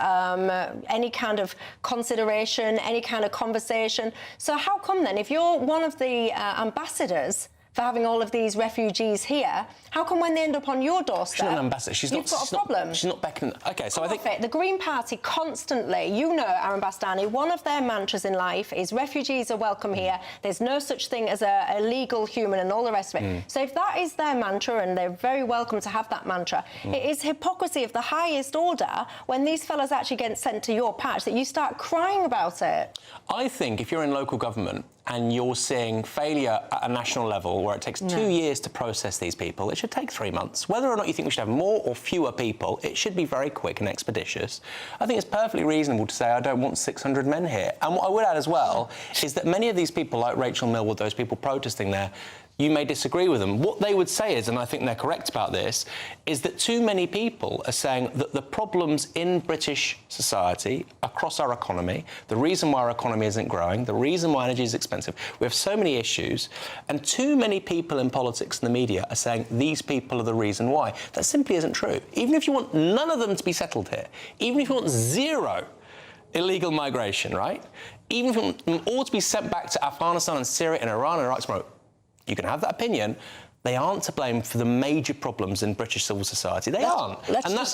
any kind of consideration, any kind of conversation. So how come then, if you're one of the ambassadors for having all of these refugees here, how come when they end up on your doorstep, she's not an ambassador. You've got a problem? She's not beckoning. OK, so I think... The Green Party constantly, you know, Aaron Bastani, one of their mantras in life is refugees are welcome here, there's no such thing as a illegal human and all the rest of it. So if that is their mantra, and they're very welcome to have that mantra, it is hypocrisy of the highest order when these fellas actually get sent to your patch that you start crying about it. I think if you're in local government and you're seeing failure at a national level where it takes 2 years to process these people, it should take 3 months. Whether or not you think we should have more or fewer people, it should be very quick and expeditious. I think it's perfectly reasonable to say I don't want 600 men here. And what I would add as well is that many of these people, like Rachel Millward, those people protesting there, you may disagree with them. What they would say is, and I think they're correct about this, is that too many people are saying that the problems in British society, across our economy, the reason why our economy isn't growing, the reason why energy is expensive, we have so many issues, and too many people in politics and the media are saying these people are the reason why. That simply isn't true. Even if you want none of them to be settled here, even if you want zero illegal migration, right? Even if you want them all to be sent back to Afghanistan and Syria and Iran and Iraq tomorrow, you can have that opinion. They aren't to blame for the major problems in British civil society. They aren't. And that's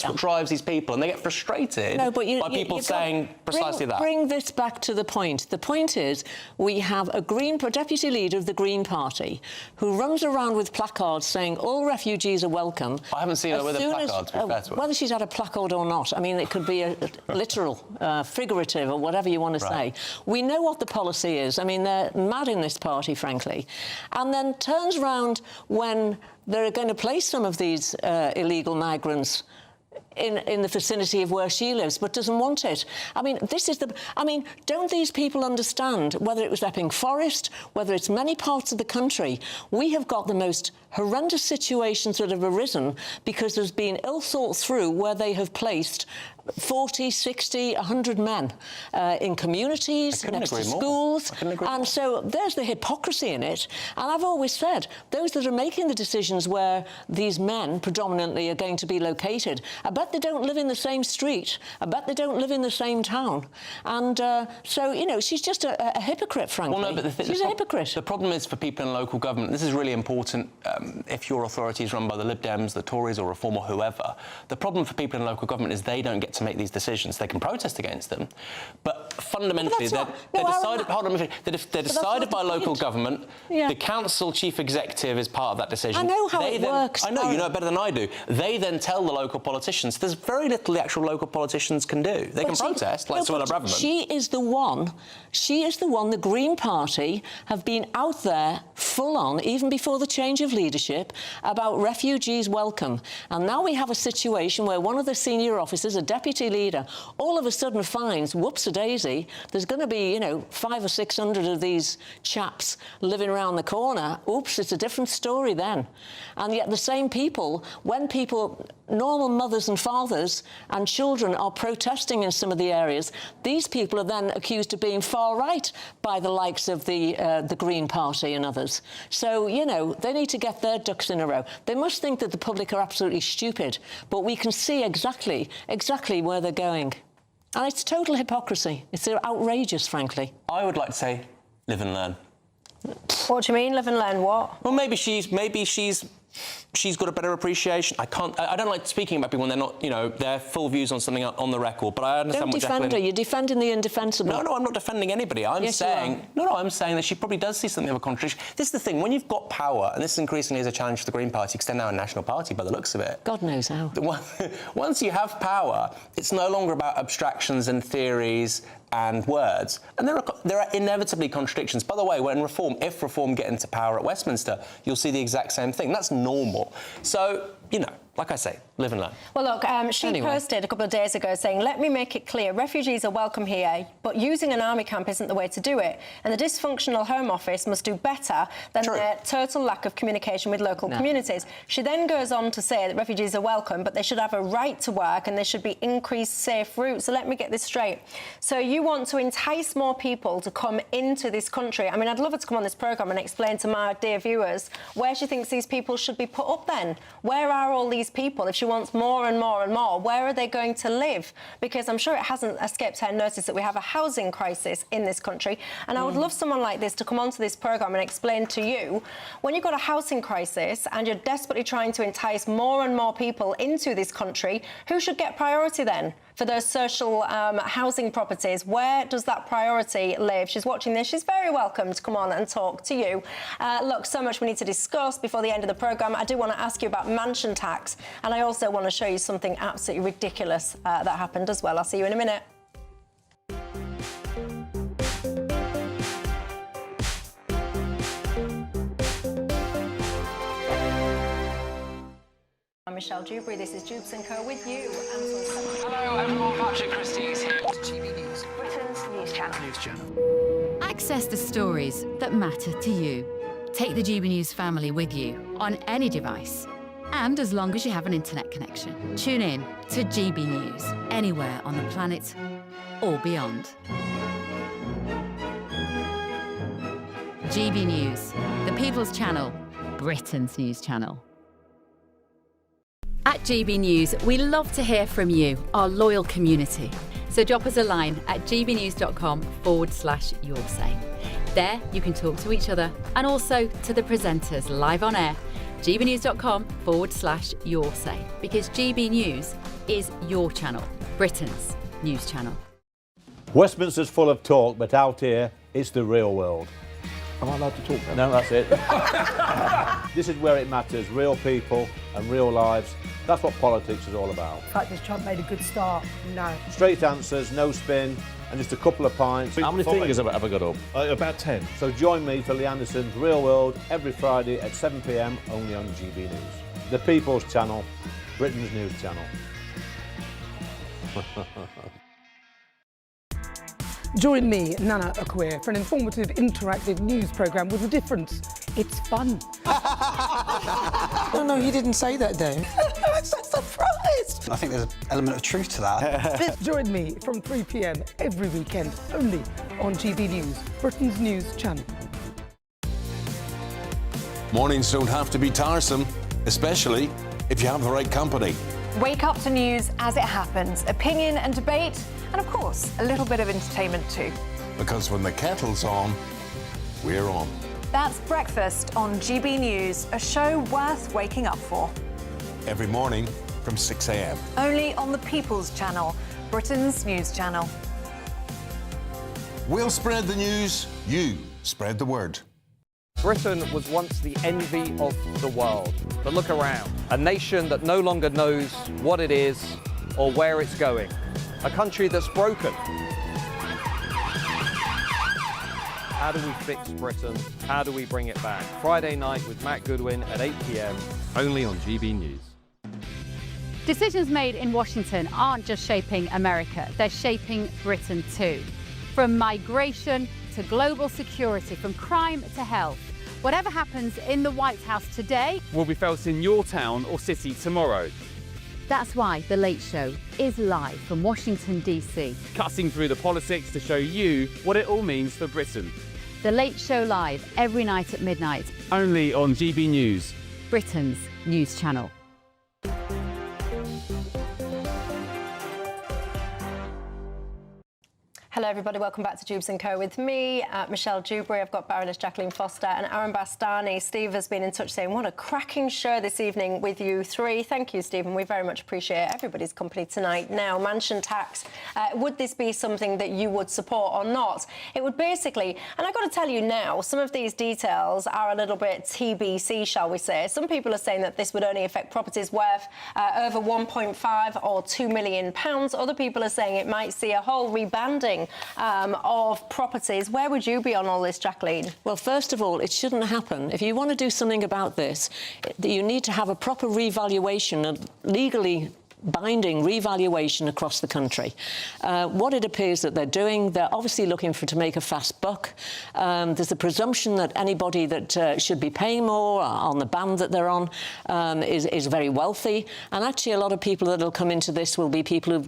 what drives these people, and they get frustrated by people saying precisely that. Bring this back to the point. The point is, we have a deputy leader of the Green Party who runs around with placards saying all refugees are welcome. I haven't seen her with a placard, to be fair to her. Whether she's had a placard or not, I mean, it could be a literal, figurative, or whatever you want to say. We know what the policy is. I mean, they're mad in this party, frankly. And then turns around when they're going to place some of these illegal migrants in the vicinity of where she lives, but doesn't want it. I mean, don't these people understand, whether it was Epping Forest, whether it's many parts of the country, we have got the most horrendous situations that have arisen because there's been ill thought through where they have placed 40, 60, 100 men in communities, next to schools. And so there's the hypocrisy in it. And I've always said, those that are making the decisions where these men predominantly are going to be located, I bet they don't live in the same street. I bet they don't live in the same town. And so, you know, she's just a hypocrite, frankly. Well, no, but she's a hypocrite. The problem is for people in local government, this is really important if your authority is run by the Lib Dems, the Tories or Reform or whoever. The problem for people in local government is they don't get to make these decisions. They can protest against them, but fundamentally they're decided by local government. The council chief executive is part of that decision. I know how it works. I know, you know it better than I do. They then tell the local politicians. There's very little the actual local politicians can do. They can protest, like Suella Braverman. She is the one, the Green Party have been out there full on, even before the change of leadership, about refugees welcome. And now we have a situation where one of the senior officers, a deputy leader, all of a sudden finds, whoops-a-daisy, there's going to be, you know, 500 or 600 of these chaps living around the corner. Oops, it's a different story then. And yet the same people, when people, normal mothers and fathers and children are protesting in some of the areas, these people are then accused of being far right by the likes of the Green Party and others. So, you know, they need to get their ducks in a row. They must think that the public are absolutely stupid, but we can see exactly where they're going. And it's total hypocrisy. It's outrageous, frankly. I would like to say, live and learn. What do you mean, live and learn what? Well, maybe she's got a better appreciation. I don't like speaking about people when they're not, you know, their full views on something on the record, but I understand what Jacqueline... Don't defend her. You're defending the indefensible. No, I'm not defending anybody. I'm saying that she probably does see something of a contradiction. This is the thing, when you've got power, and this increasingly is a challenge for the Green Party, because they're now a national party by the looks of it. God knows how. Once you have power, it's no longer about abstractions and theories and words. And there are inevitably contradictions. By the way, if Reform get into power at Westminster, you'll see the exact same thing. That's normal. So, you know, like I say, live and learn. Well, look, she posted a couple of days ago saying, let me make it clear, refugees are welcome here, but using an army camp isn't the way to do it. And the dysfunctional Home Office must do better than their total lack of communication with local communities. She then goes on to say that refugees are welcome, but they should have a right to work and there should be increased safe routes. So let me get this straight. So you want to entice more people to come into this country. I mean, I'd love her to come on this programme and explain to my dear viewers where she thinks these people should be put up then. Where are all these people? If she wants more and more and more, where are they going to live? Because I'm sure it hasn't escaped her notice that we have a housing crisis in this country. And I would love someone like this to come onto this programme and explain to you, when you've got a housing crisis and you're desperately trying to entice more and more people into this country, who should get priority then? For those social housing properties, where does that priority live? She's watching this. She's very welcome to come on and talk to you. Look, so much we need to discuss before the end of the programme. I do want to ask you about mansion tax, and I also want to show you something absolutely ridiculous that happened as well. I'll see you in a minute. Michelle Dewberry. This is Dewbs & Co with you. Hello everyone, Patrick Christie is here. GB News, Britain's news channel. Access the stories that matter to you. Take the GB News family with you on any device. And as long as you have an internet connection, tune in to GB News anywhere on the planet or beyond. GB News, the People's Channel, Britain's news channel. At GB News, we love to hear from you, our loyal community. So drop us a line at gbnews.com/yoursay. There you can talk to each other and also to the presenters live on air. gbnews.com/yoursay, because GB News is your channel, Britain's news channel. Westminster's full of talk, but out here, it's the real world. Am I allowed to talk now? No, that's it. This is where it matters, real people and real lives. That's what politics is all about. The fact that Trump made a good start, no. Straight answers, no spin, and just a couple of pints. How many fingers have I got up? About 10. So join me for Lee Anderson's Real World every Friday at 7 p.m. only on GB News. The People's Channel, Britain's news channel. Join me, Nana Akwe, for an informative, interactive news programme with a difference. It's fun. No, he didn't say that, Dave. I'm so surprised. I think there's an element of truth to that. Join me from 3 p.m. every weekend, only on GB News, Britain's news channel. Mornings don't have to be tiresome, especially if you have the right company. Wake up to news as it happens, opinion and debate, and of course, a little bit of entertainment too. Because when the kettle's on, we're on. That's Breakfast on GB News, a show worth waking up for. Every morning from 6 a.m. Only on the People's Channel, Britain's news channel. We'll spread the news, you spread the word. Britain was once the envy of the world. But look around. A nation that no longer knows what it is or where it's going. A country that's broken. How do we fix Britain? How do we bring it back? Friday night with Matt Goodwin at 8 p.m. only on GB News. Decisions made in Washington aren't just shaping America, they're shaping Britain too. From migration to global security, from crime to health. Whatever happens in the White House today will be felt in your town or city tomorrow. That's why The Late Show is live from Washington, D.C. Cutting through the politics to show you what it all means for Britain. The Late Show live every night at midnight. Only on GB News, Britain's news channel. Hello everybody, welcome back to Dewbs & Co with me, Michelle Dewberry. I've got Baroness Jacqueline Foster and Aaron Bastani. Steve has been in touch saying what a cracking show this evening with you three. Thank you, Stephen. We very much appreciate everybody's company tonight. Now, mansion tax, would this be something that you would support or not? It would basically, and I've got to tell you now, some of these details are a little bit TBC, shall we say. Some people are saying that this would only affect properties worth over £1.5 or £2 million. Other people are saying it might see a whole rebanding of properties. Where would you be on all this, Jacqueline? Well, first of all, it shouldn't happen. If you want to do something about this, you need to have a proper revaluation, a legally binding revaluation across the country. What it appears that they're doing, they're obviously looking to make a fast buck. There's a presumption that anybody that should be paying more on the band that they're on is very wealthy. And actually, a lot of people that will come into this will be people who've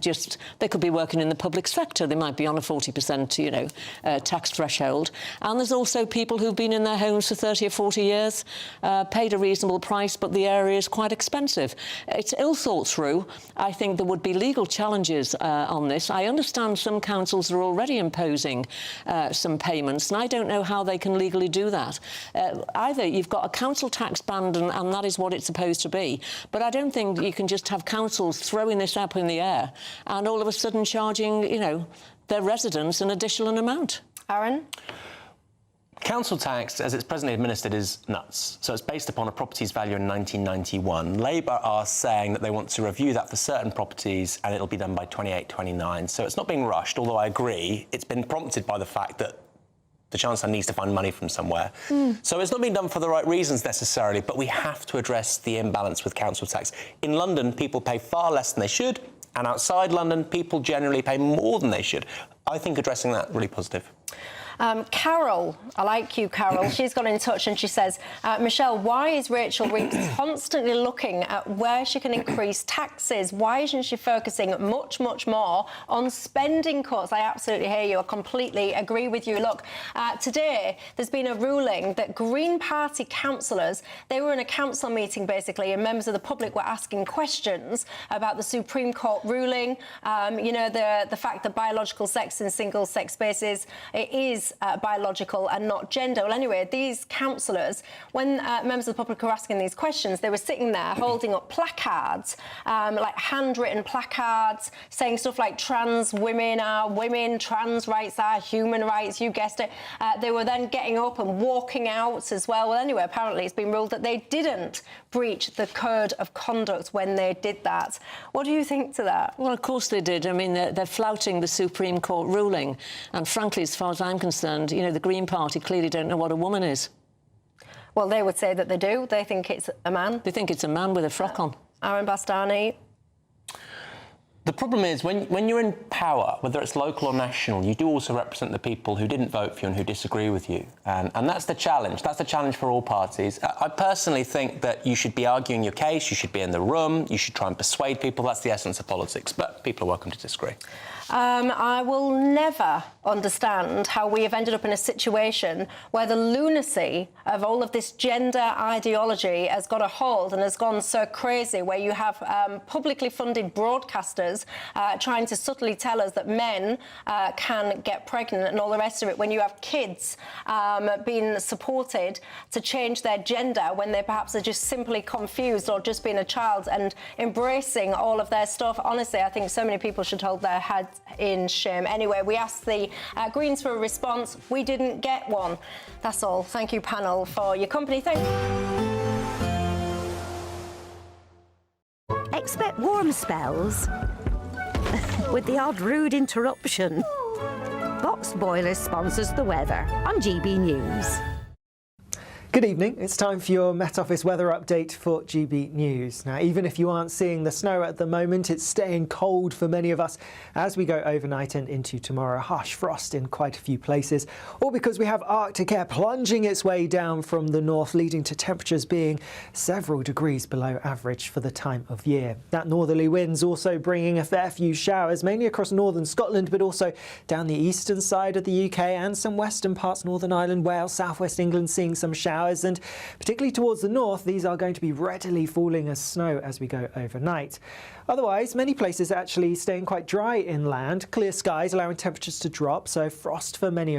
they could be working in the public sector. They might be on a 40%, tax threshold. And there's also people who've been in their homes for 30 or 40 years, paid a reasonable price, but the area is quite expensive. It's ill thought through. I think there would be legal challenges on this. I understand some councils are already imposing some payments, and I don't know how they can legally do that. Either you've got a council tax band, and that is what it's supposed to be, but I don't think you can just have councils throwing this up in the air and all of a sudden charging, their residents an additional amount. Aaron? Council tax, as it's presently administered, is nuts. So it's based upon a property's value in 1991. Labour are saying that they want to review that for certain properties, and it'll be done by 28, 29. So it's not being rushed, although I agree it's been prompted by the fact that the Chancellor needs to find money from somewhere. So it's not being done for the right reasons necessarily, but we have to address the imbalance with council tax. In London, people pay far less than they should, and outside London, people generally pay more than they should. I think addressing that really positive. Carol, I like you, Carol. She's got in touch and she says, Michelle, why is Rachel Reeves constantly looking at where she can increase taxes? Why isn't she focusing much, much more on spending cuts? I absolutely hear you. I completely agree with you. Look, today there's been a ruling that Green Party councillors, they were in a council meeting basically, and members of the public were asking questions about the Supreme Court ruling. You know, the fact that biological sex in single-sex spaces, it is biological and not gender. Well, anyway, these councillors, when members of the public were asking these questions, they were sitting there holding up placards, like handwritten placards, saying stuff like trans women are women, trans rights are human rights, you guessed it. They were then getting up and walking out as well. Well, anyway, apparently it's been ruled that they didn't breach the code of conduct when they did that. What do you think to that? Well, of course they did. I mean, they're flouting the Supreme Court ruling. And frankly, as far as I'm concerned, you know, the Green Party clearly don't know what a woman is. Well, they would say that they do. They think it's a man. They think it's a man with a frock on. Aaron Bastani. The problem is, when you're in power, whether it's local or national, you do also represent the people who didn't vote for you and who disagree with you. And that's the challenge. That's the challenge for all parties. I personally think that you should be arguing your case, you should be in the room, you should try and persuade people. That's the essence of politics. But people are welcome to disagree. I will never understand how we have ended up in a situation where the lunacy of all of this gender ideology has got a hold and has gone so crazy, where you have publicly funded broadcasters trying to subtly tell us that men can get pregnant and all the rest of it, when you have kids being supported to change their gender when they perhaps are just simply confused or just being a child, and embracing all of their stuff. Honestly, I think so many people should hold their heads in shame. Anyway, we asked the Greens for a response. We didn't get one. That's all. Thank you, panel, for your company. Thank you. Expect warm spells with the odd rude interruption. Box Boilers sponsors the weather on GB News. Good evening. It's time for your Met Office weather update for GB News. Now, even if you aren't seeing the snow at the moment, it's staying cold for many of us as we go overnight and into tomorrow. Harsh frost in quite a few places, all because we have Arctic air plunging its way down from the north, leading to temperatures being several degrees below average for the time of year. That northerly wind's also bringing a fair few showers, mainly across northern Scotland, but also down the eastern side of the UK and some western parts, Northern Ireland, Wales, southwest England, seeing some showers. And particularly towards the north, these are going to be readily falling as snow as we go overnight. Otherwise, many places actually staying quite dry inland, clear skies allowing temperatures to drop, so frost for many